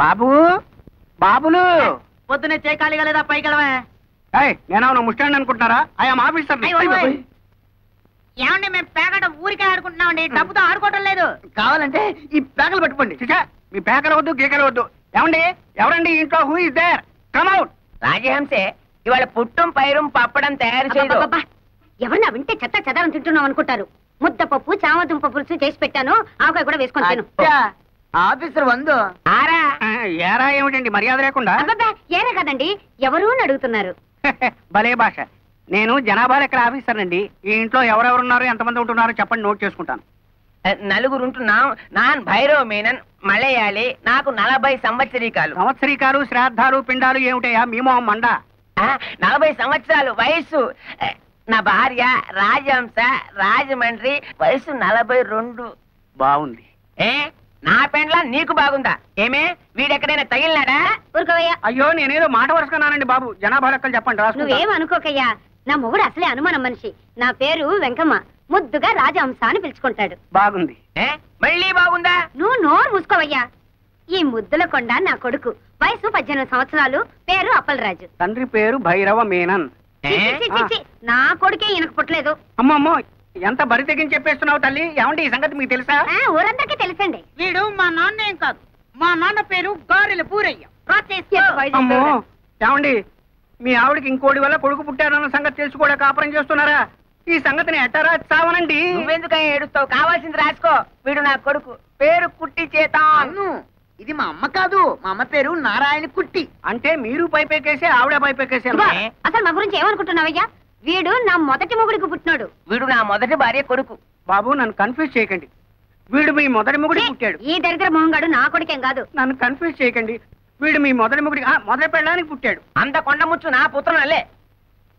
బాబు బాబులు పొద్దునే చేయకాలిగా లేదా పైకి వెళ్ళవే. నేనేమన్నా ముస్టాండ్ అనుకుంటున్నారా? I'm officer. ఏమండి మేము పేకట ఊరికే ఆడుకుంటున్నామండి, డబ్బుతో ఆడుకోవటం లేదు. కావాలంటే ఈ పేకలు పట్టుకోండి. మీ పేకలు వద్దు గీకలు వద్దు. ఏమండి ఎవరండి ఇంట్లో? Who is there? Come out. రాజహంసే ఇవాళ పుట్టం పైరం పప్పడం తయారు చేయదు. ఎవరన్నా వింటే చెత్త చెదారం తింటున్నాం అనుకుంటారు. ముద్దపప్పు చామదుంప పులుసు చేసి పెట్టాను, ఆవకాయ కూడా వేసుకొని తిను. ఆఫీసర్ వందు ఆరా ఏరా ఏమిటండి మర్యాద లేకుండా? ఏరే కదండి, ఎవరు అని అడుగుతున్నారు. భలే భాష. నేను జనాభా లెక్కల ఆఫీసర్ అండి. ఈ ఇంట్లో ఎవరెవరున్నారు, ఎంతమంది ఉంటున్నారో చెప్పండి, నోట్ చేసుకుంటాను. నలుగురు ఉంటున్నాం. నాన్ భైరవ మేనన్, మలయాళి, నాకు 40 సంవత్సరీకాలు. సంవత్సరీకాలు శ్రాద్ధాలు పిండాలు ఏమిటయా మీ మొహం మండ? 40 సంవత్సరాలు వయస్సు. నా భార్య రాజహంస, రాజమండ్రి, వయసు 42. బాగుంది. నా పెండ్లా నీకు బాగుందా? ఏమే వీడెక్కడైనా తగిలినాడా? ఊరుకోవయ్యా. అయ్యో నేనేదో మాట వరుసుకున్నానండి బాబు. జనాభా లెక్కలు చెప్పండి. నువ్వేం అనుకోకయ్యా, నా మొగుడు అసలే అనుమానం మనిషి. నా పేరు వెంకమ్మ, ముద్దుగా రాజహంస అని పిలుచుకుంటాడు. బాగుంది. మళ్ళీ బాగుందా? నువ్వు నోరు మూసుకోవయ్యా. ఈ ముద్దుల కొండ నా కొడుకు, వయసు 18 సంవత్సరాలు, పేరు అప్పలరాజు. తండ్రి పేరు భైరవ మేనన్. నా కొడుకే ఈయనకు పుట్టలేదు. అమ్మమ్మో ఎంత బరి తెగించి చెప్పేస్తున్నావు తల్లి. ఏమండి ఈ సంగతి మీకు తెలుసా? ఊరందరికీ తెలుసండి. వీడు మా నాన్న ఏం కాదు, మా నాన్న పేరు గారెల పూరయ్య. అమ్మో ఏమండి మీ ఆవిడకి ఇంకోటి వల్ల కొడుకు పుట్టారన్న సంగతి తెలుసు కూడా కాపురం చేస్తున్నారా? ఈ సంగతిని ఎట్టారా చావనండి. నువ్వెందుకని ఏడుస్తావు? కావాల్సింది రాసుకో. వీడు నా కొడుకు, పేరు కుట్టి చేతాను. ఇది మా అమ్మ కాదు, మా అమ్మ పేరు నారాయణ కుట్టి. అంటే మీరు పైపెక్కేసి ఆవిడ పైపెక్కేసి. అసలు మా గురించి ఏమనుకుంటున్నావయ్యా? వీడు నా మొదటి మొగుడికి పుట్టినాడు. వీడు నా మొదటి భార్య కొడుకు. బాబు నన్ను కన్ఫ్యూజ్ చేయకండి. వీడు మీ మొదటి మొగుడికి పుట్టాడు. ఈ దరిద్ర మొహంగాడు నా కొడుకేం కాదు. నన్ను కన్ఫ్యూజ్ చేయకండి. వీడు మీ మొదటి మొగుడికి మొదటి పెళ్ళడానికి పుట్టాడు. అంత కొండముచ్చు నా పుత్రునల్లే.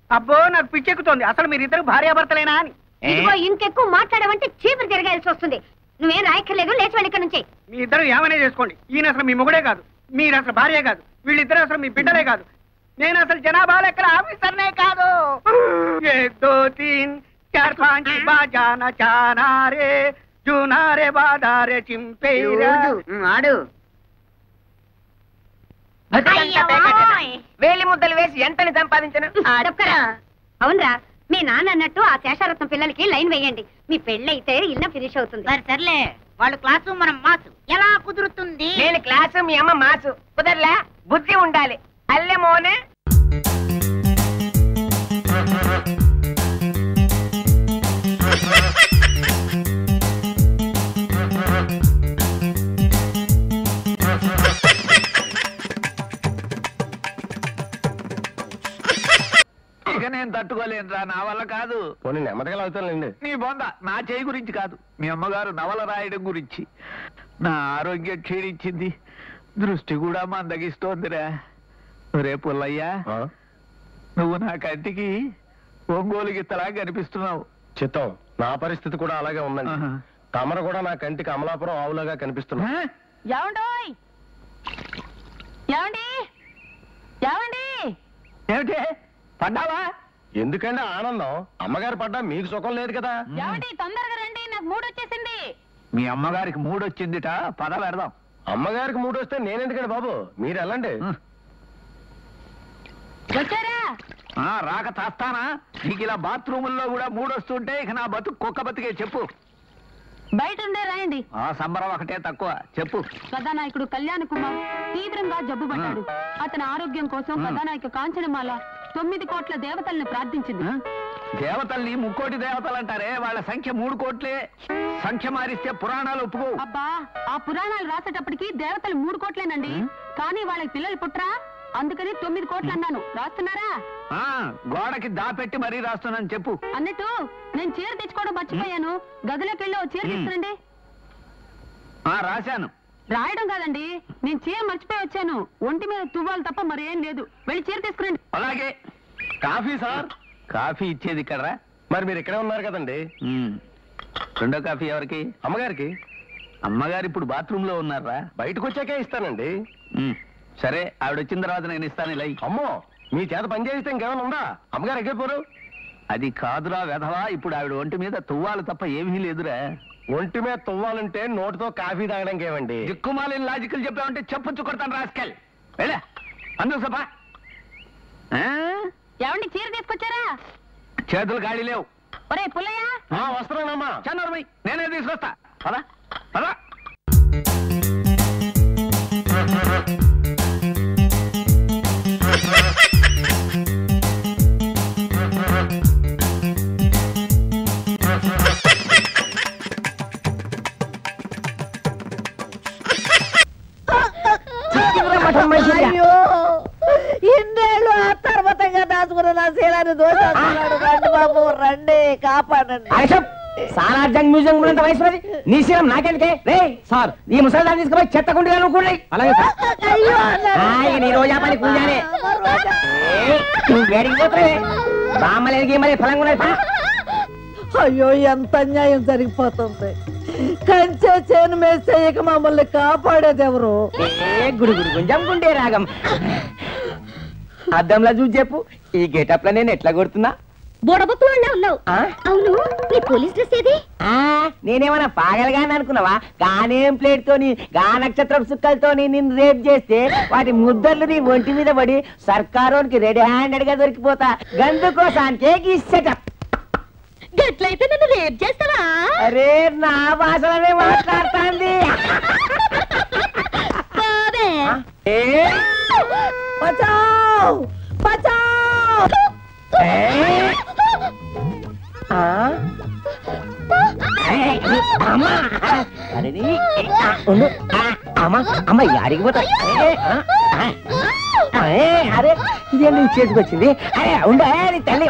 అబ్బో నాకు పిచ్చెక్కుతోంది. అసలు మీరిద్దరు భార్యాభర్తలేనా అని. ఇదిగో ఇంకెక్కువ మాట్లాడమంటే చీపురు తిరగాల్సి వస్తుంది. నువ్వేం రాయక్కర్లేదు, లేచి వెళ్ళి ఇక్కడ నుంచి. మీ ఇద్దరు ఏమైనా చేసుకోండి. ఈయన అసలు మీ మొగుడే కాదు, మీరు అసలు భార్య కాదు, వీళ్ళిద్దరు అసలు మీ బిడ్డలే కాదు. నేను అసలు జనాభా లెక్కల ఆఫీసర్నే కాదు. 1 2 3 4 5 బాజానా చానారే జూనారే బాదారే చింపే ఆడు. వేలి ముద్దలు వేసి ఎంతని సంపాదించను? అవునరా, మీ నాన్న అన్నట్టు ఆ శేషారత్నం పిల్లలకి లైన్ వేయండి. మీ పెళ్ళైతే ఇల్లు ఫినిష్ అవుతుంది. సర్లే, వాళ్ళు క్లాసు మనం మాసు. ఎలా కుదురుతుంది? నేను క్లాసు, మీ అమ్మ మాసు. కుదరలే, బుద్ధి ఉండాలి. అల్లె మోనే ఇక నేను తట్టుకోలేనురా, నా వల్ల కాదు. పోనీ నెమ్మదిగా అవుతానులేండి. నీ బొంద నా చేయి గురించి కాదు, మీ అమ్మగారు నవల రాయడం గురించి. నా ఆరోగ్యం క్షీణించింది, దృష్టి కూడా మందగిస్తోందిరా. రే పుల్లయ్యా, నువ్వు నా కంటికి ఒంగోలు గిత్తలా కనిపిస్తున్నావు. చిత్తం నా పరిస్థితి కూడా అలాగే ఉందండి. తమరు కూడా నా కంటికి అమలాపురం ఆవులాగా కనిపిస్తున్నా. ఏమిటి పడ్డావా? ఎందుకంటే ఆనందం. అమ్మగారు పడ్డా మీకు సుఖం లేదు కదా. తొందరగా రండి, నాకు మూడు వచ్చేసింది. మీ అమ్మగారికి మూడొచ్చిందిట, పద పెడదాం. అమ్మగారికి మూడు వస్తే నేనెందుకండి బాబు, మీరు వెళ్ళండి. వచ్చారా? రాక తాస్తానా? నీకు ఇలా బాత్రూముల్లో కూడా మూడొస్తుంటే ఇక నా బతుకు కుక్క బతికే. చెప్పు. బయట ఉండే రాయండి. సంబరం ఒకటే తక్కువ. చెప్పు. కథానాయకుడు కళ్యాణ్ కుమార్ తీవ్రంగా జబ్బుపడ్డాడు. అతని ఆరోగ్యం కోసం కథానాయక కాంచనమాల 9 కోట్ల దేవతల్ని ప్రార్థించింది. దేవతల్ని 3 కోటి దేవతలు అంటారే, వాళ్ళ సంఖ్య 3 కోట్లే. సంఖ్య మారిస్తే పురాణాలు ఒప్పుకో. అబ్బా, ఆ పురాణాలు రాసేటప్పటికి దేవతలు 3 కోట్లేనండి. కానీ వాళ్ళకి పిల్లలు పుట్రా, అందుకని 9 కోట్లు అన్నాను. రాస్తున్నారా? గోడకి దాపెట్టి మరీ రాస్తున్నాను. చెప్పు. అన్నట్టు నేను చీర తెచ్చుకోవడం మర్చిపోయాను. గదిలోకి వెళ్ళి చీర తీసుకురండి. రాశాను. రాయడం కాదండి, నేను చీర మర్చిపోయి వచ్చాను. ఒంటి మీద తువ్వాలు తప్ప మరేం లేదు. వెళ్ళి చీర తీసుకురండి. అలాగే. Coffee sir. కాఫీ ఇచ్చేది ఇక్కడ. మరి మీరు ఇక్కడే ఉన్నారు కదండి. రెండో కాఫీ ఎవరికి? అమ్మగారికి. అమ్మగారు ఇప్పుడు బాత్రూమ్ లో ఉన్నారా? బయటకు వచ్చాకే ఇస్తానండి. సరే, ఆవిడ వచ్చిన తర్వాత నేను ఇస్తాను. ఇలా. అమ్మో, మీ చేత పని చేస్తే ఇంకేమైనా ఉందా? అమ్మగారు ఎక్కిపోరు. అది కాదురా వెధవా, ఇప్పుడు ఆవిడ ఒంటి మీద తువ్వాలు తప్ప ఏమీ లేదురా. ఒంటి మీద తువ్వాలంటే నోటితో కాఫీ తాగడానికి ఏమండి? దిక్కుమాలిన లాజికల్ చెప్పామంటే చెప్పొచ్చు కొడతాను రాస్కెల్. వెళ్ళా అందుకు సభ. ఏమండి చీర తీసుకొచ్చారా? చేతులు గాడి లేవు. ఒరే పుల్లయ్య, వస్తున్నానమ్మా. చన్నరమై నేనే తీసుకొస్తా. పదా పదా. అయ్యో ఇన్నేళ్ళు ఆ తర్వాతంగా దాచుకున్న నా శీలాన్ని దోషాడు. రండి బాబు రండి, కాపాడండి. సాలార్జంగ్ మ్యూజియం ఉన్నంత వయసు నీ శీలం నాకెందుకే? రే సార్, ఈ ముసల్దాన్ని తీసుకుపోయి చెత్త కుండీలో అనుకోండి. అలాగే నీ రోజా పని కూజానే. నువ్వు వేడికి పోతావే బామ్మలేనికి మరి ఫలంగా ఉన్నది. అయ్యో ఎంత అన్యాయం జరిగిపోతుంది. కంచె చేను మేసేయక మమ్మల్ని కాపాడేది ఎవరు? గుడి గుడి గుంజమ్ముకుంటే రాగం. అద్దంలా చూసి చెప్పు, ఈ గెటప్ లో నేను ఎట్లా కొడుతున్నా? బోడబొక్కులో ఉన్నావు. అవును, నీ పోలీస్ డ్రెస్ ఏది? నేనేమన్నా పాగలగాని అనుకున్నావా? గానేం ప్లేట్ తోని గా నక్షత్రం సుక్కలతోని నిన్ను రేప్ చేస్తే వాటి ముద్దర్లు నీ ఒంటి మీద పడి సర్కారోనికి రెడీ హ్యాండెడ్ గా దొరికిపోతా. గందుకోసానికే సెటప్. గట్లయితే నన్ను రేప్ చేస్తావా? అరే నా భాషలోనే మాట్లాడుతాంది. బచావ్ బచావ్. అమ్మ యాడికి పోతా? అరే ఇదే నీ చేతికి వచ్చింది. అరే ఉండ తల్లి.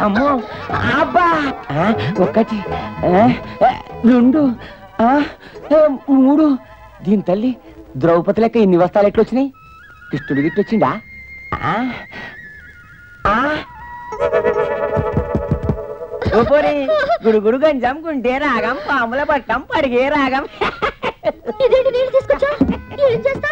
అమ్మో అబ్బా. ఒకటి రెండు మూడు. దీని తల్లి ద్రౌపది లెక్క ఇన్ని వస్తాలు ఎట్లొచ్చినాయి? కృష్ణుడు గిట్టొచ్చిందా? గుడుగుడు గంజమ్కుంటే రాగం, పాముల పట్టం పడిగే రాగం. ఇదేంటి నీళ్ళు తీసుకొచ్చా? ఏం చేస్తా?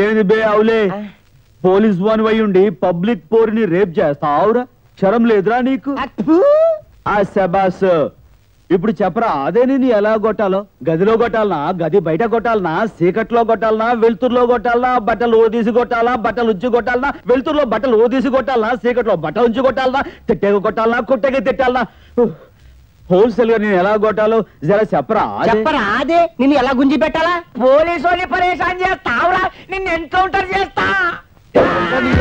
ఏంది బే అవులే, పోలీస్ వాన్ వై ఉండి పబ్లిక్ పోరిని రేప్ చేస్తావురా? శరం లేదురా నీకు? ఆ శబాస్. ఇప్పుడు చెప్పరా, అదే నేను ఎలా కొట్టాలో? గదిలో కొట్టాలనా, గది బయట కొట్టాలనా, చీకట్లో కొట్టాలనా, వెలుతురులో కొట్టాలనా, బట్టలు ఓదీసి కొట్టాలా, బట్టలు ఉంచి కొట్టాలనా, వెలుతురులో బట్టలు ఓదీసి కొట్టాలనా, చీకట్లో బట్టలు ఉంచి కొట్టాలనా, తిట్టేగా కొట్టాలనా, కుట్టేగా తిట్టాలనా? హోల్సేల్ గా నేను ఎలా కొట్టాలో జరా చెప్పరా. చెప్పరా అదే నిన్ను ఎలా గుంజి పెట్టాలా? పోలీసు వాళ్ళని పరేషాన్ చేస్తావురా, నిన్ను ఎన్కౌంటర్ చేస్తా.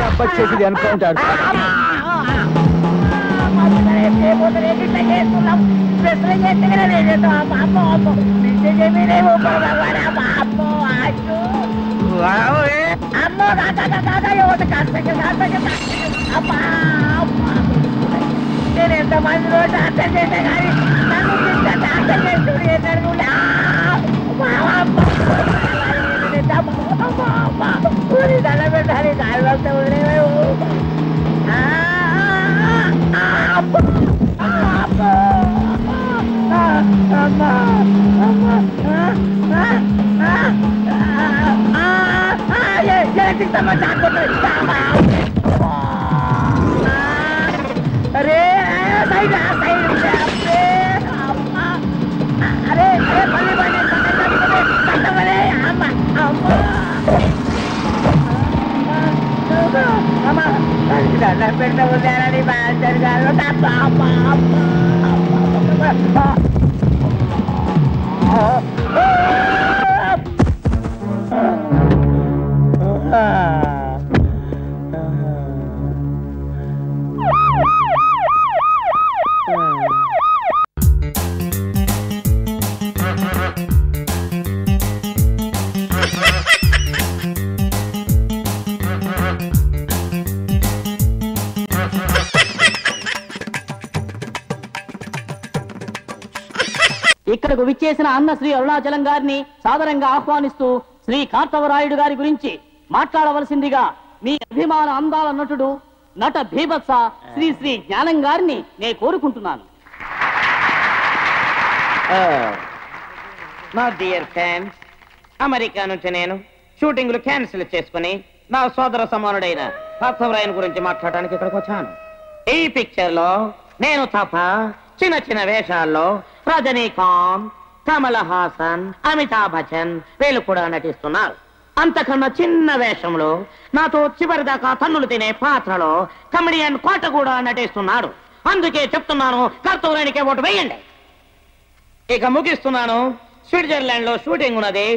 అబ్బాయి చేసేది ఎన్కౌంటర్. నేను ఎంతమంది రోజు అర్థం చేసే కానీ నన్ను అర్థం చేస్తూ దండ పెట్టాలి. కాలు వస్తే వదిలేవు. అరే సైడ్ సైడ్. అరే అరే పల్లి పల్లి కట్టమనే. అమ్మ అమ్మ అమ్మ దండ పెట్ట ఉండాలని బాధ్యత గారు. ఇక్కడకు విచ్చేసిన అన్న శ్రీ అరుణాచలం గారిని సాదరంగా ఆహ్వానిస్తూ శ్రీ కార్తవరాయుడు గారి గురించి మాట్లాడవలసిందిగా మీ అభిమాన అందాల నటుడు నట భీభత్స శ్రీ శ్రీ జ్ఞానం గారిని నేను కోరుకుంటున్నాను. నా డియర్ ఫ్యాన్స్, అమెరికా నుంచి నేను షూటింగ్లు క్యాన్సిల్ చేసుకుని నా సోదర సమానుడైన కార్తవరాయన్ గురించి మాట్లాడడానికి ఇక్కడికి వచ్చాను. ఈ పిక్చర్ లో నేను తప్ప చిన్న చిన్న వేషాల్లో రజనీకాంత్, కమల్ హాసన్, అమితాబ్ బచ్చన్ వీళ్ళు కూడా నటిస్తున్నారు. అంతకన్నా చిన్న వేషంలో నాతో చివరిదాకా తన్నులు తినే పాత్రలో కమెడియన్ కోట కూడా నటిస్తున్నాడు. అందుకే చెప్తున్నాను, కార్తవరాయన్కే ఓటు వేయండి. ఇక ముగిస్తున్నాను. స్విట్జర్లాండ్ లో షూటింగ్ ఉన్నది.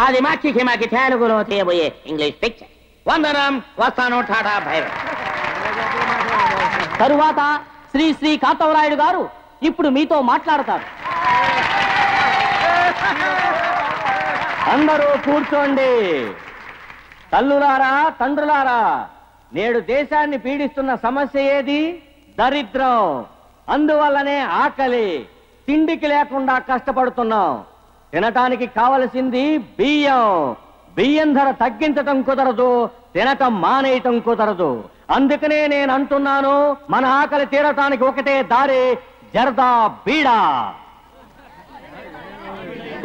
అది మాకి తెలుగులో తీయబోయే ఇంగ్లీష్ పిక్చర్. వందనం, వస్తాను, టాటా, బై. తరువాత శ్రీ శ్రీ కార్తవరాయుడు గారు ఇప్పుడు మీతో మాట్లాడతారు. అందరూ కూర్చోండి. తల్లులారా, తండ్రులారా, నేడు దేశాన్ని పీడిస్తున్న సమస్య ఏది? దరిద్రం. అందువల్లనే ఆకలి, తిండికి లేకుండా కష్టపడుతున్నాం. తినటానికి కావలసింది బియ్యం. బియ్యం ధర తగ్గించటం కుదరదు, తినటం మానేయటం కుదరదు. అందుకనే నేను అంటున్నాను, మన ఆకలి తీరటానికి ఒకటే దారి, జర్దా బీడా.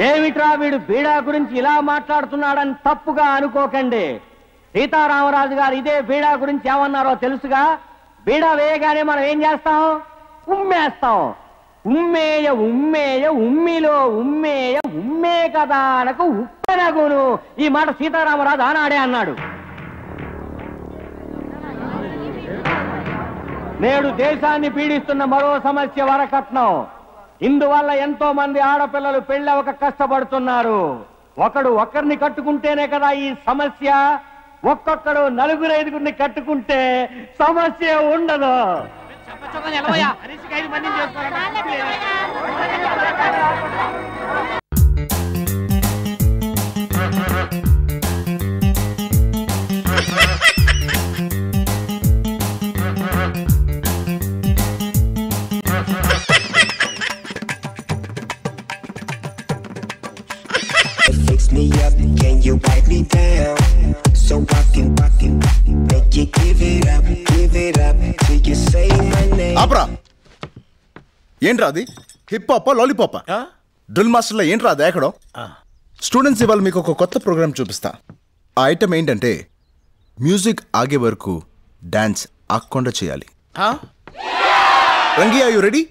ఏమిట్రా వీడు బీడా గురించి ఇలా మాట్లాడుతున్నాడని తప్పుగా అనుకోకండి. సీతారామరాజు గారు ఇదే బీడా గురించి ఏమన్నారో తెలుసుగా? బీడా వేయగానే మనం ఏం చేస్తాం? ఉమ్మేస్తాం. ఉమ్మేయ ఉమ్మేయ ఉమ్మిలో ఉమ్మేయ ఉమ్మే కదా అనకు ఉప్పెనగును. ఈ మాట సీతారామరాజు ఆనాడే అన్నాడు. నేడు దేశాన్ని పీడిస్తున్న మరో సమస్య వరకట్నం. ఇందువల్ల ఎంతో మంది ఆడపిల్లలు పెళ్ళవక కష్టపడుతున్నారు. ఒకరిని కట్టుకుంటేనే కదా ఈ సమస్య. ఒక్కొక్కడు నలుగురు ఐదుగురిని కట్టుకుంటే సమస్య ఉండదు. Fix me up, can you wipe me down? So I can make you give it up till you say my name. ఆపరా, ఏంట్రా అది? Hip hop lollipop? డ్రిల్ మాస్టర్లో ఏంట్రా అది ఎక్కడో? స్టూడెంట్స్ ఇవాళ మీకు ఒక కొత్త ప్రోగ్రామ్ చూపిస్తా. ఆ ఐటమ్ ఏంటంటే మ్యూజిక్ ఆగే వరకు డాన్స్ ఆగకుండా చేయాలి. రంగి, ఆర్ యు రెడీ?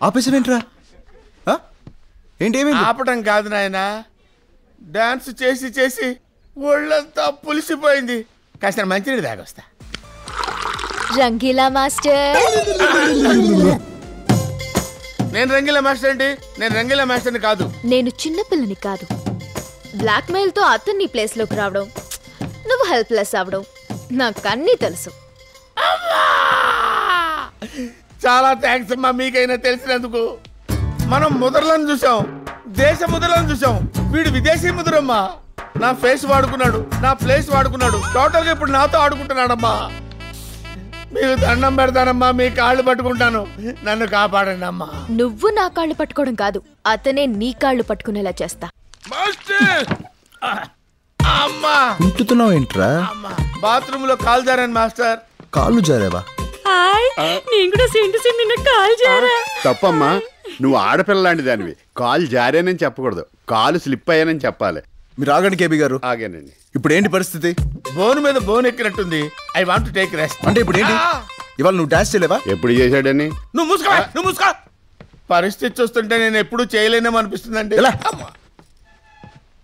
ఆపేసావేంట్రా? ఏంటి? ఆపటం కాదు నాయన, డాన్స్ చేసి చేసి ఒళ్ళంతా పులిసిపోయింది. కాస్త మంచినీళ్ళు తాగొస్తా. రంగీలా మాస్టర్. నేను రంగీలా మాస్టర్ ఏంటి? నేను రంగీలా మాస్టర్ని కాదు. నేను చిన్నపిల్లని కాదు. బ్లాక్ మెయిల్ తో అతన్ని ప్లేస్ లోకి రావడం, నువ్వు హెల్ప్లెస్ అవడం నాకన్నీ తెలుసు. చాలా థ్యాంక్స్ అమ్మా, మీకైనా తెలిసినందుకు. మనం ముద్రలను చూసాం, దేశ ముద్రలను చూసాం. వీడు విదేశీ ముద్రమ్మా. నా ఫేస్ వాడుకున్నాడు, నా ప్లేస్ వాడుకున్నాడు. టోటల్ గా ఇప్పుడు నాతో ఆడుకుంటున్నాడమ్మా. మీకు దండం పెడతానమ్మా, మీ కాళ్ళు పట్టుకుంటాను, నన్ను కాపాడండి అమ్మా. నువ్వు నా కాళ్ళు పట్టుకోవడం కాదు, అతనే నీ కాళ్ళు పట్టుకునేలా చేస్తా. అమ్మా, ఉంటున్నావు ఏంట్రా? బాత్రూమ్ లో కాలు జారాను మాస్టర్. కాళ్ళు జారేవా? తప్పమ్మా, నువ్వు ఆడపిల్ల లాంటి దానివి. కాలు జారానని చెప్పకూడదు, కాలు స్లిప్ అయ్యానని చెప్పాలి. మీరు ఆగండి కేబీ గారు. ఆగానండి. ఇప్పుడు ఏంటి పరిస్థితి? బోన్ మీద బోన్ ఎక్కినట్టుంది. I want to take rest. అంటే ఇప్పుడు ఏంటి? ఇవాళ నువ్వు డాన్స్ చేయలేవా? ఎప్పుడు చేశాడని? నువ్వు మూసుకో. పరిస్థితి చూస్తుంటే నేను ఎప్పుడు చేయలేనేమో అనిపిస్తుందండి.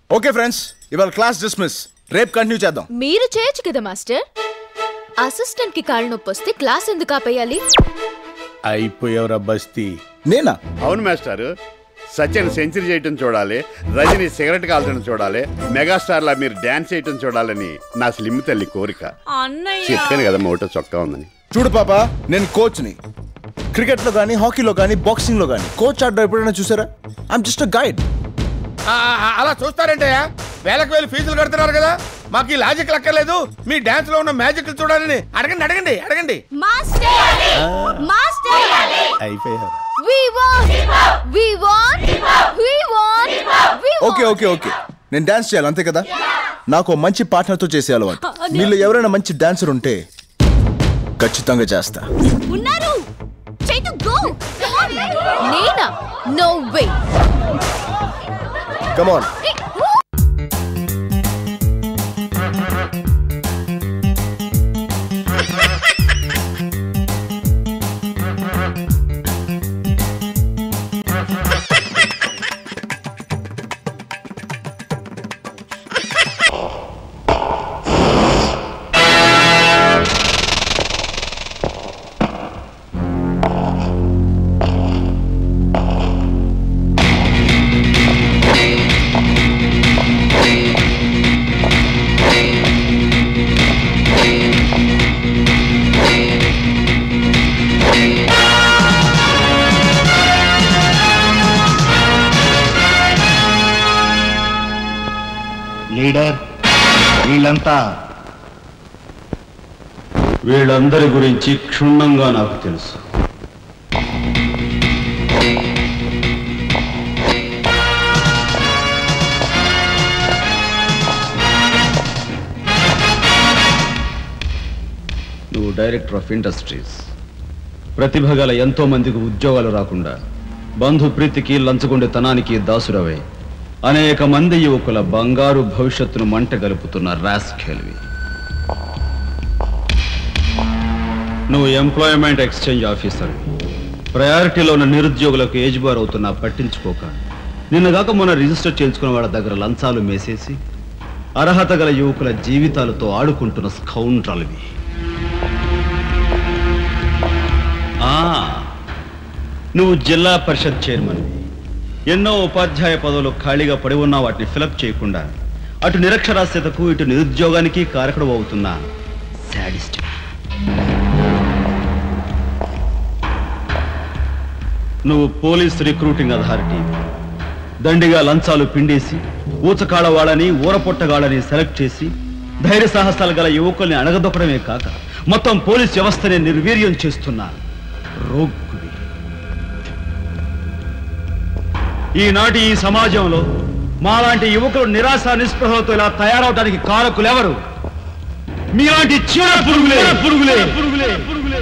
ఓకే ఫ్రెండ్స్, ఇవాళ క్లాస్ డిస్మిస్. రేపు కంటిన్యూ చేద్దాం. మీరు చేయొచ్చు కదా మాస్టర్. అసిస్టెంట్ కి కాళ్ళు నొప్పి వస్తే క్లాస్ ఎందుకు ఆపేయాలి? అయిపోయావురా బస్తీ. నేనా? అవును మాస్టర్. సచిన్ సెంచరీ చేయటం చూడాలి, రజని సిగరెట్ కాల్చడం చూడాలి, మెగాస్టార్ లా మీరు డాన్స్ చేయటం చూడాలని నా స్లిమ్ తల్లి కోరిక. చెప్పాను కదా మోటో చొక్కా ఉందని. చూడు పాప, నేను కోచ్ని. క్రికెట్ లో కానీ హాకీలో కానీ బాక్సింగ్ లో కానీ కోచ్ ఆడడం ఎప్పుడైనా చూసారా? I'm just a guide. అలా చూస్తారంటయ్యా, వేలకు వేలు ఫీజులు కడుతున్నారు కదా, మాకు ఈ లాజిక్ లక్కర్లేదు. మీ డాన్స్ లో ఉన్న మ్యాజిక్ చూడాలని అడగండి అడగండి అడగండి. ఓకే ఓకే ఓకే, నేను డాన్స్ చేయాలి అంతే కదా. నాకు మంచి పార్ట్నర్ తో చేసే అలవాటు. మీలో ఎవరైనా మంచి డాన్సర్ ఉంటే ఖచ్చితంగా చేస్తా. నేనా? No way. Come on. Leader, వీళ్ళందరి గురించి క్షుణ్ణంగా నాకు తెలుసు. నువ్వు డైరెక్టర్ ఆఫ్ ఇండస్ట్రీస్. ప్రతిభ గల ఎంతో మందికి ఉద్యోగాలు రాకుండా బంధు ప్రీతికి లంచగొండెతనానికి దాసురవే అనేక మంది యువకుల బంగారు భవిష్యత్తును మంట గలుపుతున్న రాస్కెల్వి. నువ్వు ఎంప్లాయ్మెంట్ ఎక్స్చేంజ్ ఆఫీసర్. ప్రయారిటీలో ఉన్న నిరుద్యోగులకు ఏజ్ బార్ అవుతున్నా పట్టించుకోక నిన్నగాక మొన్న రిజిస్టర్ చేయించుకున్న వాళ్ళ దగ్గర లంచాలు మేసేసి అర్హత గల యువకుల జీవితాలతో ఆడుకుంటున్న స్కౌండ్రల్వి. నువ్వు జిల్లా పరిషత్ చైర్మన్వి. ఎన్నో ఉపాధ్యాయ పదవులు ఖాళీగా పడి ఉన్నా వాటిని ఫిలప్ చేయకుండా అటు నిరక్షరాస్యతకు ఇటు నిరుద్యోగానికి కారకుడు అవుతున్న శాడిస్ట్. నువ్వు పోలీస్ రిక్రూటింగ్ అథారిటీ. దండిగా లంచాలు పిండేసి ఊచకాడవాళ్ళని ఊరపొట్టగాళ్ళని సెలెక్ట్ చేసి ధైర్య సాహసాలు గల యువకుల్ని అణగదొక్కడమే కాక మొత్తం పోలీస్ వ్యవస్థనే నిర్వీర్యం చేస్తున్నా రోగ్గువి. ఈనాటి ఈ సమాజంలో మాలాంటి యువకులు నిరాశ నిస్పృహలతో ఇలా తయారవడానికి కారకులెవరు? మీలాంటి చీడ పురుగులే పురుగులే పురుగులే పురుగులే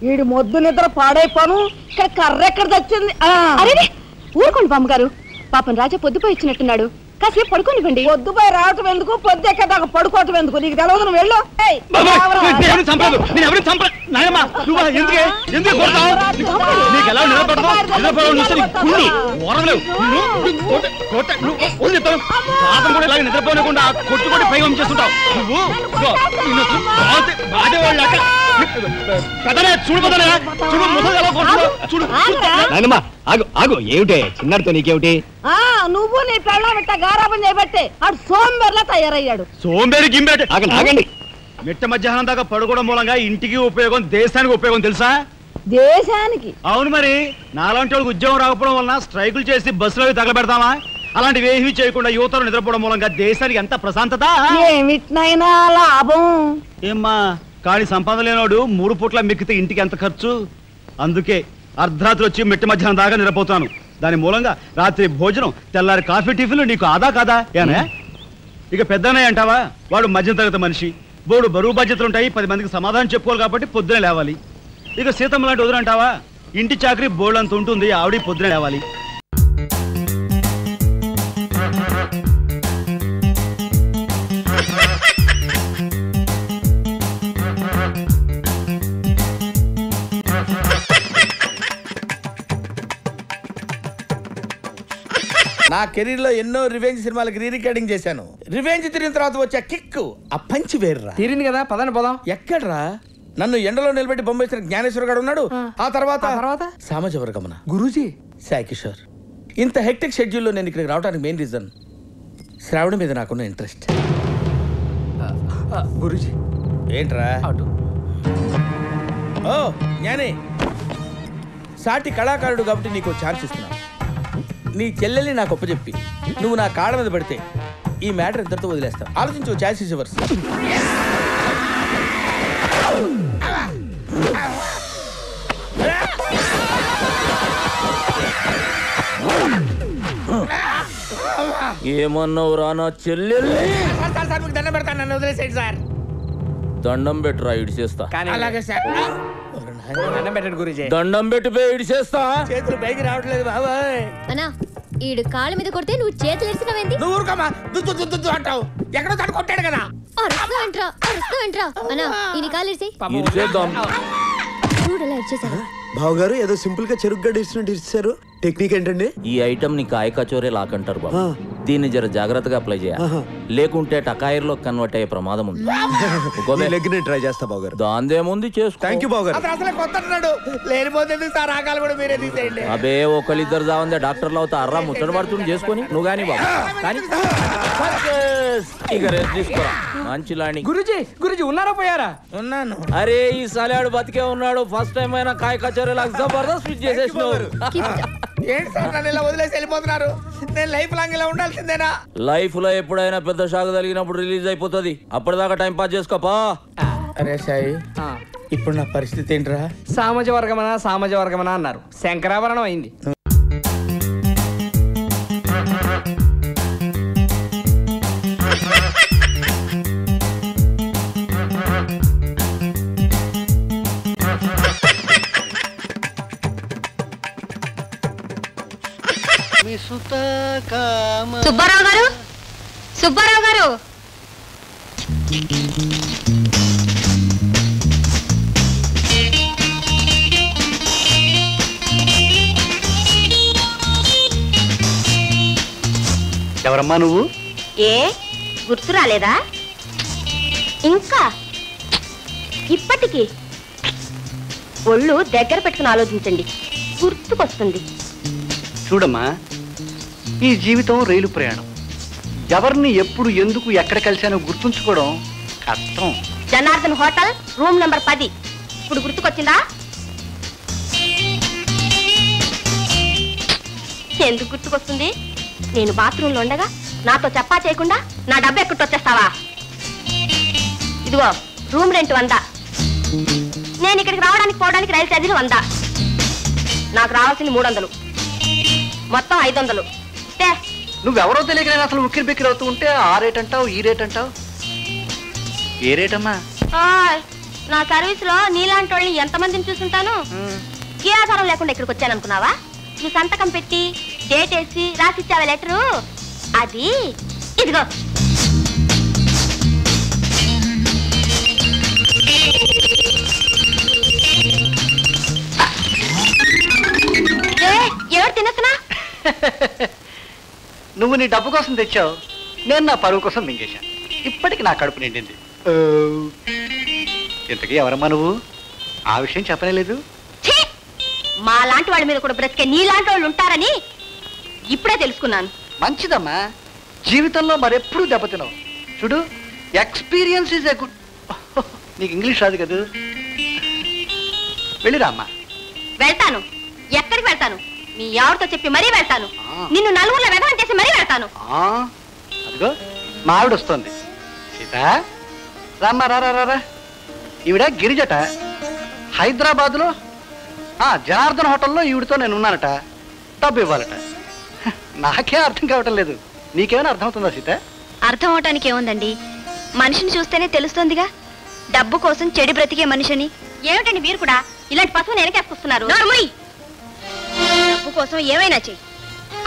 వీడి మొద్దు నిద్ర పాడైపోను. ఇక్కడ కర్ర ఎక్కడ తెచ్చింది? అరే ఊరుకోండి బామ్మగారు, పాపం రాజా పొద్దుపోయి ఇచ్చినట్టున్నాడు, కాసేపు పడుకోనివ్వండి. పొద్దుపోయి రావటం ఎందుకు, పొద్దు ఎక్కదాకా పడుకోవటం ఎందుకు? నీకు తెలవదు, నువ్వు వెళ్ళు. నిద్రపోనకుండా కొట్టుకొని పైగా చేస్తుంటావు నువ్వు. ఏమిటే చిన్నారితో నీకేమిటి? నువ్వు నీ పెళ్ళం ఇట్ట గారాబం చేయబట్టే అటు సోంబేర్లా తయారయ్యాడు. సోంబేరి గింబేటి ఆగండి. మిట్ట మధ్యాహ్నం దాకా పడుకోవడం మూలంగా ఇంటికి ఉపయోగం, దేశానికి ఉపయోగం తెలుసా? దేశానికి? అవును మరి. నాలాంటి వాళ్ళకి ఉద్యోగం రాకపోవడం వలన స్ట్రైకులు చేసి బస్సులో తగలబెడతామా? అలాంటివి ఏమీ చేయకుండా యువతలు నిద్రపోవడం మూలంగా దేశానికి ఎంత ప్రశాంతత. ఏమిటినైనా లాభం ఏమ్మా, కానీ సంపాదన లేనోడు 3 పూట్ల మిక్కితే ఇంటికి ఎంత ఖర్చు? అందుకే అర్ధరాత్రి వచ్చి మిట్ట మధ్యాహ్నం దాకా నిద్రపోతాను. దాని మూలంగా రాత్రి భోజనం, తెల్లారి కాఫీ, టిఫిన్లు నీకు ఆదా కాదా? ఏనా ఇక పెద్దన్నయ్య అంటావా? వాడు మధ్య తరగతి మనిషి, బోడు బరువు బాధ్యతలు ఉంటాయి, 10 మందికి సమాధానం చెప్పుకోవాలి కాబట్టి పొద్దునే లేవాలి. ఇక సీతమ్మ లాంటి వదులంటావా? ఇంటి చాకరీ బోర్డు అంత ఉంటుంది, ఆవిడ పొద్దునే లేవాలి. నా కెరీర్ లో ఎన్నో రివెంజ్ సినిమాలకు రీ రికార్డింగ్ చేశాను. రివెంజ్ తిరిగిన తర్వాత వచ్చే కిక్ ఆ పంచి వేర్రా. తీరింది కదా, పదండి పోదాం. ఎక్కడ్రా? నన్ను ఎండలో నిలబెట్టి బొమ్మేసిన జ్ఞానేశ్వర గారు ఉన్నాడు. ఆ తర్వాత సామాజ వర్గమన గురూజీ సాయి కిషోర్. ఇంత హెక్టిక్ షెడ్యూల్లో నేను ఇక్కడికి రావడానికి మెయిన్ రీజన్ శ్రావణ మీద నాకున్న ఇంట్రెస్ట్. గురూజీ ఏంట్రా? ఓ జ్ఞానే, సాటి కళాకారుడు కాబట్టి నీకు ఛాన్స్ ఇస్తున్నా. నీ చెల్లెల్ని నాకు ఒప్పచెప్పి నువ్వు నా కాళ్ళ మీద పడితే ఈ మ్యాటర్ ఇద్దరితో వదిలేస్తా. ఆలోచించు. Chance is yours. ఏమన్నావు రా నా చెల్లెల్ని? దండం పెడతాను, నన్ను వదిలేసేయండి సార్. దండం పెట్టురా ఇడిచేస్తా. అలాగే సార్. దండం పెట్టండి గురూజీ. దండం పెట్టిపోయి ఇడిచేస్తా. చేతులు పైకి రావట్లేదు బాబాయ్. అన్నా ఈడు కాళ్ళ మీద కొడితే నువ్వు చేతులు ఎరిసినవేంది? నువ్వు ఊరుకోమా, దుద్దు దుద్దు దుద్దు అంటావు. ఎక్కడో తను కొట్టాడు కదా. అరుస్తావేంట్రా అన్నా, ఈయన కాలు ఇరిసి ఇడిచేద్దాం. చూడలా ఇచ్చేసాను. బావగారు ఏదో సింపుల్ గా చెరుగ్గా ఇచ్చినట్టు ఇచ్చారు. టెక్నిక్ ఏంటండి? ఈ ఐటమ్ ని కాయ కచోరే లాకంటారు బాబు. దీన్ని జర జాగ్రత్తగా అప్లై చేయాలి, లేకుంటే టకాయర్లో కన్వర్ట్ అయ్యే ప్రమాదం ఉంది. ట్రై చేస్తా బావగారు. దాందేముంది చేసుకో. థ్యాంక్ యూ బావగారు. అసలు కొత్తన్నాడు లేనిపోతుంది సార్. ఆకాలు కూడా మీరే తీసేయండి. అబే ఒకళ్ళిద్దరు జావందే డాక్టర్లు అవుతా అర్రా ముచ్చట పడుతుంది చేసుకొని నువ్వు గాని బాబు. కానీ ఇక రెస్ట్ తీసుకోరా మంచి లాంటి. గురూజీ ఉన్నారా పోయారా? ఉన్నాను. అరే ఈ సలాడు బతికే ఉన్నాడు. ఫస్ట్ టైం అయినా కాయ కచోరే లాగా జబర్దస్త్ స్విచ్ చేసేసినావు. ఏంటి సార్ నన్ను ఇలా వదిలేసి వెళ్ళిపోతున్నారు? నేను లైఫ్ లాంగ్ ఇలా ఉండాల్సిందేనా? లైఫ్ లో ఎప్పుడైనా పెద్ద షాక్ తగిలినప్పుడు రిలీజ్ అయిపోతుంది. అప్పటిదాకా టైం పాస్ చేసుకోపా. అరే సాయి, ఇప్పుడు నా పరిస్థితి ఏంట్రా? సామాజ వర్గమనా అన్నారు, శంకరాభరణం అయింది. సుబ్బారావు గారు ఎవరమ్మా నువ్వు? ఏ గుర్తు రాలేదా? ఇంకా ఇప్పటికి ఒళ్ళు దగ్గర పెట్టుకుని ఆలోచించండి, గుర్తుకొస్తుంది. చూడమ్మా, ఈ జీవితం రైలు ప్రయాణం. ఎవరిని ఎప్పుడు ఎందుకు ఎక్కడ కలిశానో గుర్తుంచుకోవడం కష్టం. జనార్దన్ హోటల్ రూమ్ నంబర్ 10 ఇప్పుడు గుర్తుకొచ్చిందా? ఎందుకు గుర్తుకొస్తుంది? నేను బాత్రూంలో ఉండగా నాతో చెప్పా చేయకుండా నా డబ్బు ఎక్కడొచ్చేస్తావా? ఇదిగో రూమ్ రెంట్ 100. నేను ఇక్కడికి రావడానికి పోవడానికి రైలు ఛార్జీలు 100. నాకు రావాల్సింది 300, మొత్తం 500. నువ్వెవరో తెలియక నేను అసలు ఉక్కిరి బిక్కిరి అవుతూ ఉంటే ఆ రేట్ అంటావు, ఈ రేట్ అంటావు. ఏ రేట్ అమ్మా? నా సర్వీస్ లో నీలాంటి వాళ్ళని ఎంతమందిని చూసుంటాను. ఏ ఆధారం లేకుండా ఇక్కడికి వచ్చాను అనుకున్నావా? నువ్వు సంతకం పెట్టి డేట్ వేసి రాసిచ్చావే లెటరు, అది ఇదిగో. ఎవరు తినేస్తున్నా? నువ్వు నీ డబ్బు కోసం తెచ్చావు, నేను నా పరువు కోసం మింగేశాను. ఇప్పటికి నా కడుపు నిండింది. ఇంతకీ ఎవరమ్మా నువ్వు? ఆ విషయం చెప్పలేదు. మా లాంటి వాళ్ళ మీద కూడా బ్రతికే నీలాంటి వాళ్ళు ఉంటారని ఇప్పుడే తెలుసుకున్నాను. మంచిదమ్మా, జీవితంలో మరెప్పుడు దెబ్బతినవు. చూడు, ఎక్స్పీరియన్స్ ఈజ్ ఎ గుడ్. నీకు ఇంగ్లీష్ రాదు కదా, వెళ్ళిరా అమ్మా. వెళ్తాను. ఎక్కడికి వెళ్తాను? మీ ఎవరితో చెప్పి మరీ వెళ్తాను. నిన్ను నలుగురిలో వెధవం చేసి మరీ వెళ్తాను. అదిగో మా ఆవిడ వస్తుంది. సీత రామ్మా, రా. ఈవిడ గిరిజట. హైదరాబాద్లో జనార్దన్ హోటల్లో ఈవిడతో నేను ఉన్నానట. డబ్బు ఇవ్వాలట. నాకే అర్థం కావటం లేదు. నీకేమైనా అర్థమవుతుందా సీత? అర్థం అవటానికి ఏముందండి, మనిషిని చూస్తేనే తెలుస్తోందిగా డబ్బు కోసం చెడి బ్రతికే మనిషిని. ఏమిటండి మీరు కూడా ఇలాంటి పశువుని వెనకేసుకొస్తున్నారు? డబ్బు కోసం ఏమైనా చెయ్యి,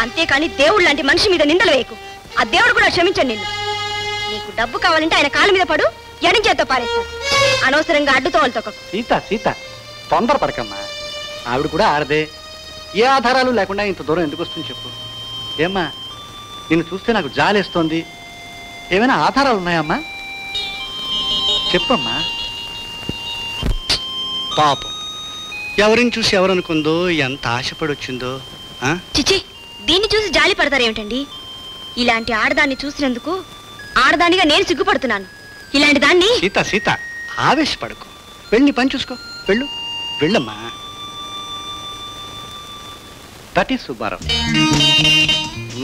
అంతేకాని దేవుడు లాంటి మనిషి మీద నిందలు వేయకు. ఆ దేవుడు కూడా క్షమించండి నిన్ను. నీకు డబ్బు కావాలంటే ఆయన కాళ్ళ మీద పడు, ఎడం చేత్తో పారేస్తాడు. అనవసరంగా అడ్డుతోవలతో. సీత తొందర పడకమ్మా. ఆవిడ కూడా ఆడదే. ఏ ఆధారాలు లేకుండా ఇంత దూరం ఎందుకు వస్తుంది చెప్పు. ఏమ్మా, నిన్ను చూస్తే నాకు జాలేస్తోంది. ఏమైనా ఆధారాలు ఉన్నాయమ్మా? చెప్పమ్మా. పాపం, ఎవరిని చూసి ఎవరనుకుందో, ఎంత ఆశపడొచ్చిందో. చిచి, దీన్ని చూసి జాలి పడతారేమిటండి? ఇలాంటి ఆడదాన్ని చూసినందుకు ఆడదానిగా నేను సిగ్గుపడుతున్నాను. ఇలాంటి దాన్ని... సీత ఆవేశపడకు. వెళ్ళి పని చూసుకో. వెళ్ళమ్మా. That is Subbarao.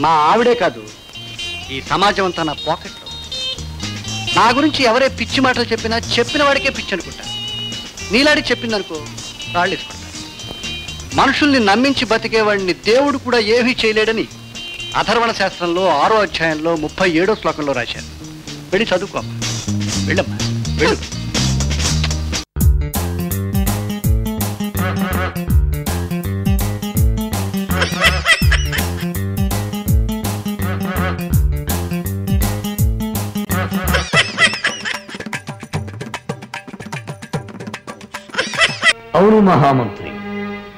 మా ఆవిడే కాదు, ఈ సమాజం అంతా నా పాకెట్లో. నా గురించి ఎవరే పిచ్చి మాటలు చెప్పిన వాడికే పిచ్చి అనుకుంటా. నీలాడికి చెప్పిందనుకో రాళ్ళేసుకుంటా. మనుషుల్ని నమ్మించి బతికేవాడిని దేవుడు కూడా ఏమీ చేయలేడని అథర్వణ శాస్త్రంలో 6వ అధ్యాయంలో 37వ శ్లోకంలో రాశారు. వెళ్ళి చదువుకోమ్మా. వెళ్ళమ్మా, వెళ్ళు. అవును మహామంత్రి,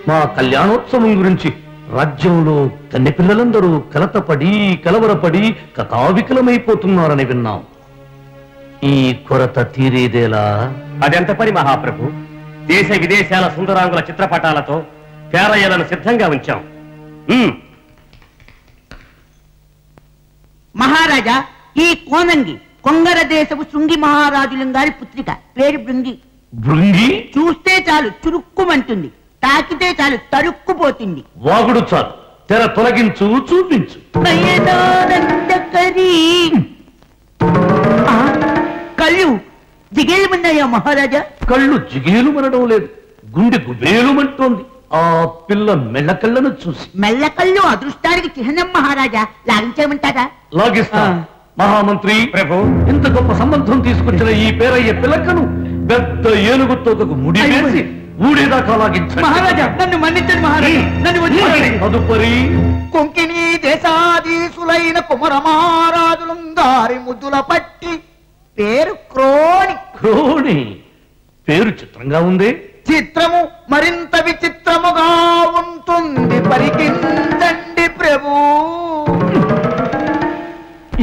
మా కళ్యాణోత్సవం గురించి రాజ్యంలో కన్నె పిల్లలందరూ కలవరపడి కథావికలమైపోతున్నారని విన్నాం. ఈ కొరత తీరేదేలా? అదెంత పని మహాప్రభు. దేశ విదేశాల సుందరాంగుల చిత్రపటాలతో పేరయ్యలను సిద్ధంగా ఉంచాం. మహారాజా, ఈ కోనంగి కొంగర దేశపు శృంగి మహారాజులం గారి పుత్రిక. పేరు భృంగి. భృంగి? చూస్తే చాలు చురుక్కుమంటుంది, తాకితే చాలు తరుక్కుపోతుంది. వాగుడు చాలు, తెర తొలగించు, చూపించు. కళ్ళు జిగేలుమన్నాయా మహారాజా? కళ్ళు జిగేలుమనడం లేదు, గుండె గుబేలుమంటోంది ఆ పిల్ల మెల్లకళ్ళను చూసి. మెల్లకళ్ళు అదృష్టానికి చిహ్నం మహారాజా. లాగించేమంటారా? లాగిస్తా. మహామంత్రి ప్రభు, ఇంత గొప్ప సంబంధం తీసుకొచ్చిన ఈ పేరయ్య పిల్లకను పెద్ద ఏనుగుతో ఒక ముడి వేసి ఊడేదాకా లాగించండి. మహారాజా, నన్ను మన్నించండి మహారాజా. నన్ను తదుపరి కొంకిని దేశాధీసులైన కుమర మహారాజులం గారి ముద్దుల పట్టి పేరు క్రోణి. క్రోణి పేరు చిత్రంగా ఉంది. చిత్రము మరింత విచిత్రముగా ఉంటుంది, పరికించండి ప్రభు.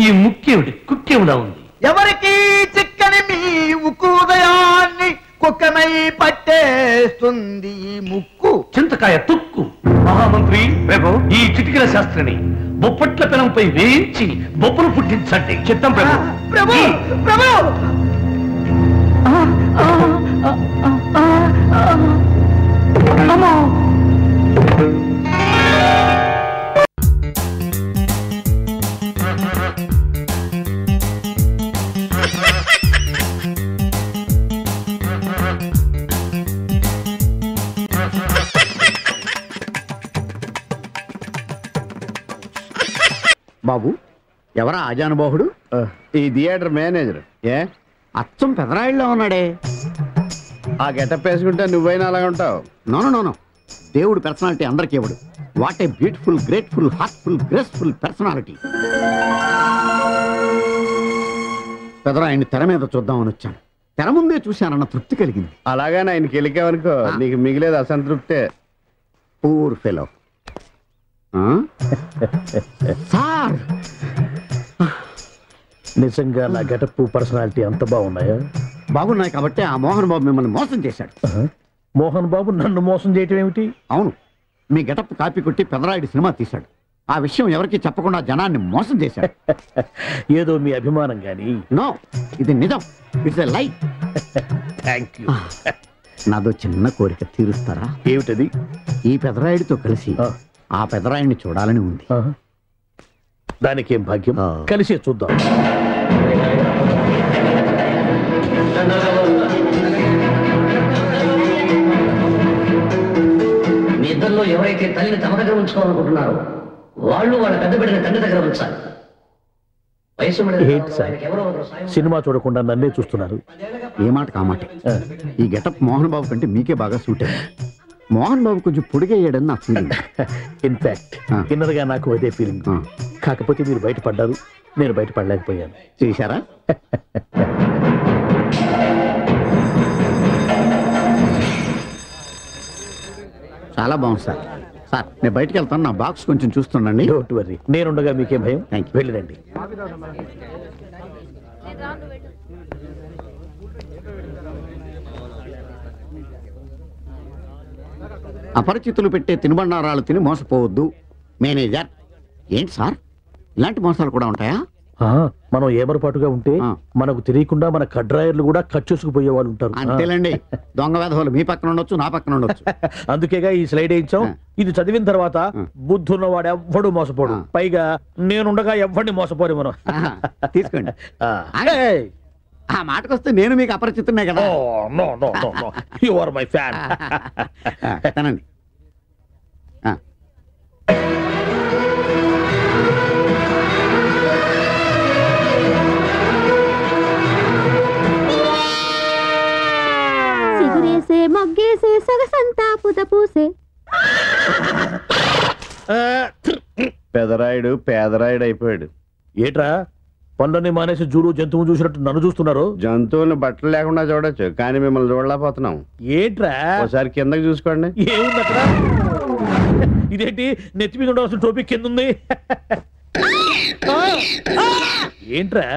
ఈ ముక్కేమిటి కుక్కేమిలా ఉంది? ఎవరికి చిక్కని మీ ఉదయాన్ని కుక్కమై పట్టేస్తుంది ఈ ముక్కు. చింతకాయ తుక్కు. మహామంత్రి ప్రభు, ఈ చిటికల శాస్త్రిని బొప్పట్ల పెనంపై వేయించి బొప్పలు పుట్టించండి. చిత్తం ప్రభు. ప్రభు ప్రభు బాబు, ఎవరా ఆజానుబాహుడు? ఈ థియేటర్ మేనేజర్. ఏ అచ్చం పెదరాయిల్లో ఉన్నాడే. ఆ గెటప్ వేసుకుంటే నువ్వైనా అలాగే ఉంటావు. నో, దేవుడు పర్సనాలిటీ అందరికీ ఇవ్వడు. What a beautiful, grateful, heartful, graceful personality. పెదరాయిని తెర మీద చూద్దామని వచ్చాను. తెర ముందే చూశానన్న తృప్తి కలిగింది. అలాగే ఆయనకి వెళ్ళికావనుకో, నీకు మిగిలేదు అసంతృప్తే. Poor fellow. సార్, నిజంగా నా గెటప్ పర్సనాలిటీ అంత బాగున్నాయా? బాగున్నాయి కాబట్టి ఆ మోహన్ బాబు మిమ్మల్ని మోసం చేశాడు. మోహన్ బాబు నన్ను మోసం చేయటం ఏమిటి? అవును, మీ గెటప్ కాపీ కొట్టి పెదరాయుడు సినిమా తీశాడు. ఆ విషయం ఎవరికి చెప్పకుండా జనాన్ని మోసం చేశాడు. ఏదో మీ అభిమానం గాని. నో, ఇది నిజం. ఇట్స్ ఎ లై. Thank you. నాదో చిన్న కోరిక తీరుస్తారా? ఏమిటది? ఈ పెదరాయుడితో కలిసి ఆ పెదరాయుడిని చూడాలని ఉంది. దానికేం భాగ్యం, కలిసే చూద్దాం. మీ ఇద్దరిలో ఎవరైతే తల్లిని తమ దగ్గర ఉంచుకోవాలనుకుంటున్నారో వాళ్ళు వాళ్ళ పెద్ద బిడ్డని తండ్రి దగ్గర ఉంచాలి. ఏంటి సార్, సినిమా చూడకుండా నన్నే చూస్తున్నారు? ఏ మాట కామాట. ఈ గెటప్ మోహన్ బాబు కంటే మీకే బాగా సూట్ అయింది. మోహన్ బాబు కొంచెం పొడిగయ్యాడని నా ఫీలింగ్. ఇన్ఫాక్ట్ ఇన్నర్గా నాకు అదే ఫీలింగ్. కాకపోతే మీరు బయటపడ్డారు, నేను బయటపడలేకపోయాను. చూశారా? చాలా బాగుంది సార్. సార్ నేను బయటికి వెళ్తాను, నా బాక్స్ కొంచెం చూస్తుండండి. డోంట్ వరీ, నేనుండగా మీకేం భయం. Thank you. వెళ్ళిరండి. అపరిచితులు పెట్టే తినుబండారాలు తిని మోసపోవద్దు. మేనేజర్. ఏంటి సార్, ఇలాంటి మోసాలు కూడా ఉంటాయా? మనం ఏమరపాటుగా ఉంటే మనకు తెలియకుండా మన కడ్రాయర్లు కూడా కట్ చేసుకుపోయే వాళ్ళు ఉంటారు. అంతేలేండి, దొంగ వేధవులు మీ పక్కన ఉండొచ్చు, నా పక్కన ఉండొచ్చు. అందుకేగా ఈ స్లైడ్ వేయించాం. ఇది చదివిన తర్వాత బుద్ధున్నవాడు ఎవ్వడు మోసపోడు. పైగా నేనుండగా ఎవ్వడిని మోసపోరు మనం. తీసుకోండి. ఆ మాటకొస్తే నేను మీకు అపరిచితున్నే కదా. You are my fan. తనండి. సిగురేసే మొగ్గేసే సొగసంతా పుత పూసే. పెదరాయుడు పేదరాయుడు అయిపోయాడు. ఏట్రా పనులన్నీ మానేసి జూలు జంతువులు చూసినట్టు నన్ను చూస్తున్నారు? జంతువులను బట్టలు లేకుండా చూడొచ్చు, కానీ మిమ్మల్ని చూడలేకపోతున్నాం. ఏట్రా ఒకసారి కిందకి చూసుకోండి. ఏముంది అక్కడ? ఇదేంటి నెత్తి మీద ఉండవలసిన టోపీ కింద ఉంది? ఏంట్రా?